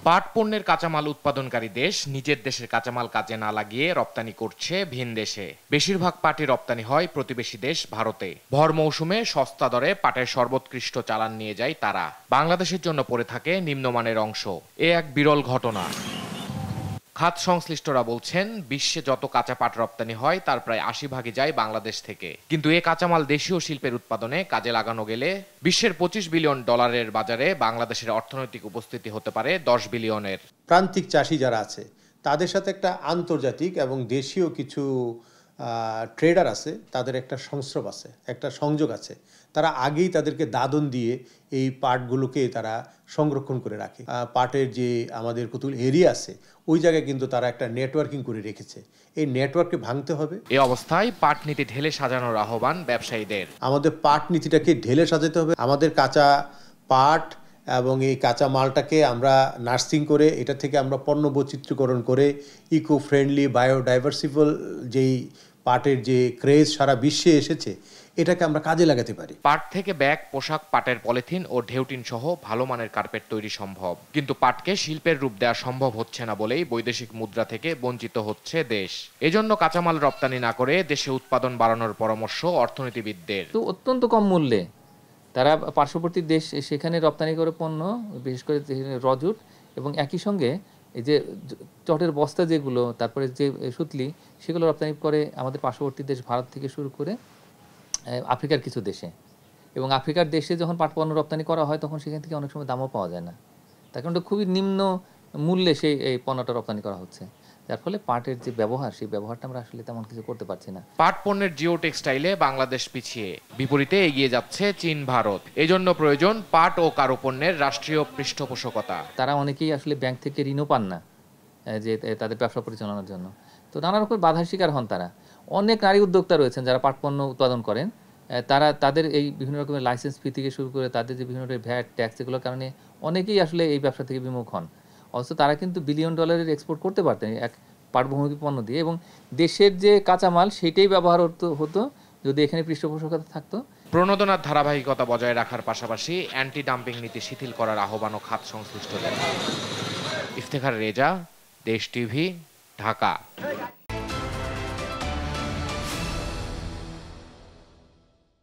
পাট পণ্যের কাঁচামাল উৎপাদনকারী দেশ নিজের দেশের কাঁচামাল কাজে না লাগিয়ে রপ্তানি করছে ভিন দেশে। বেশিরভাগ পাটই রপ্তানি হয় প্রতিবেশী দেশ ভারতে। ভর মৌসুমে সস্তা দরে পাটের সর্বোৎকৃষ্ট চালান নিয়ে যায় তারা। বাংলাদেশের জন্য পড়ে থাকে নিম্নমানের অংশ। এ এক বিরল ঘটনা। খাত সংশ্লিষ্টরা বলছেন, বিশ্বে যত কাঁচা পাট রপ্তানি হয় তার প্রায় ৮০ ভাগই যায় বাংলাদেশ থেকে। কিন্তু এ কাঁচামাল দেশীয় শিল্পের উৎপাদনে কাজে লাগানো গেলে বিশ্বের $25 বিলিয়ন বাজারে বাংলাদেশের অর্থনৈতিক উপস্থিতি হতে পারে 10 বিলিয়নের। প্রান্তিক চাষি যারা আছে তাদের সাথে একটা আন্তর্জাতিক এবং দেশীয় কিছু ট্রেডার আছে, তাদের একটা সংস্রব আছে, একটা সংযোগ আছে। তারা আগেই তাদেরকে দাদন দিয়ে এই পাটগুলোকে তারা সংরক্ষণ করে রাখে। পাটের যে আমাদের কতগুলো এরিয়া আছে ওই জায়গায় কিন্তু তারা একটা নেটওয়ার্কিং করে রেখেছে। এই নেটওয়ার্ককে ভাঙতে হবে। এই অবস্থায় পাট নীতি ঢেলে সাজানোর আহ্বান ব্যবসায়ীদের। আমাদের পাট নীতিটাকে ঢেলে সাজাতে হবে। আমাদের কাঁচা পাট এবং এই কাঁচা মালটাকে আমরা নার্সিং করে এটা থেকে আমরা পণ্য বৈচিত্র্যকরণ করে ইকো ফ্রেন্ডলি বায়োডাইভার্সিবল যেই পাটের যে ক্রেজ সারা বিশ্বে এসেছে এটাকে আমরা কাজে লাগাতে পারি। পাট থেকে ব্যাগ, পোশাক, পাটের পলিথিন ও ঢেউটিন সহ ভালো মানের কার্পেট তৈরি সম্ভব। কিন্তু পাটকে শিল্পের রূপ দেওয়া সম্ভব হচ্ছে না বলেই বৈদেশিক মুদ্রা থেকে বঞ্চিত হচ্ছে দেশ। এজন্য কাঁচামাল রপ্তানি না করে দেশে উৎপাদন বাড়ানোর পরামর্শ অর্থনীতিবিদদের। তো অত্যন্ত কম মূল্যে তারা পার্শ্ববর্তী দেশ সেখানে রপ্তানি করে পণ্য, বিশেষ করে রজুট, এবং একই সঙ্গে এই যে চটের বস্তা যেগুলো, তারপরে যে সুতলি, সেগুলো রপ্তানি করে আমাদের পার্শ্ববর্তী দেশ ভারত থেকে শুরু করে আফ্রিকার কিছু দেশে। এবং আফ্রিকার দেশে যখন পাট পণ্য রপ্তানি করা হয় তখন সেখান থেকে অনেক সময় দামও পাওয়া যায় না, তার কারণে খুবই নিম্ন মূল্যে সেই এই পণ্যটা রপ্তানি করা হচ্ছে। যার ফলে পাটের যে ব্যবহার, সেই ব্যবহারটা আমরা আসলে তেমন কিছু করতে পারছি না। পাট পণ্যের জিও টেক্সটাইলে বাংলাদেশ পিছিয়ে, বিপরীতে এগিয়ে যাচ্ছে চীন, ভারত। এজন্য প্রয়োজন পাট ও কারুপণ্যের রাষ্ট্রীয় পৃষ্ঠপোষকতা। তারা অনেকেই আসলে ব্যাংক থেকে ঋণও পান না যে তাদের ব্যবসা পরিচালনার জন্য। তো নানা রকম বাধার শিকার হন তারা। অনেক নারী উদ্যোক্তা রয়েছেন যারা পাট পণ্য উৎপাদন করেন। তাদের এই বিভিন্ন রকমের লাইসেন্স ফি থেকে শুরু করে তাদের যে বিভিন্ন ভ্যাট, ট্যাক্স, এগুলোর কারণে অনেকেই আসলে এই ব্যবসা থেকে বিমুখ হন। অথচ তারা কিন্তু $1 বিলিয়ন এক্সপোর্ট করতে পারতেন এক পাটভূমি পণ্য দিয়ে, এবং দেশের যে কাঁচামাল সেটাই ব্যবহার হতো যদি এখানে পৃষ্ঠপোষকতা থাকতো। প্রণোদনার ধারাবাহিকতা বজায় রাখার পাশাপাশি অ্যান্টি ডাম্পিং নীতি শিথিল করার আহ্বানও খাত সংশ্লিষ্টদের। ইফতেখার রেজা, দেশ টিভি, ঢাকা।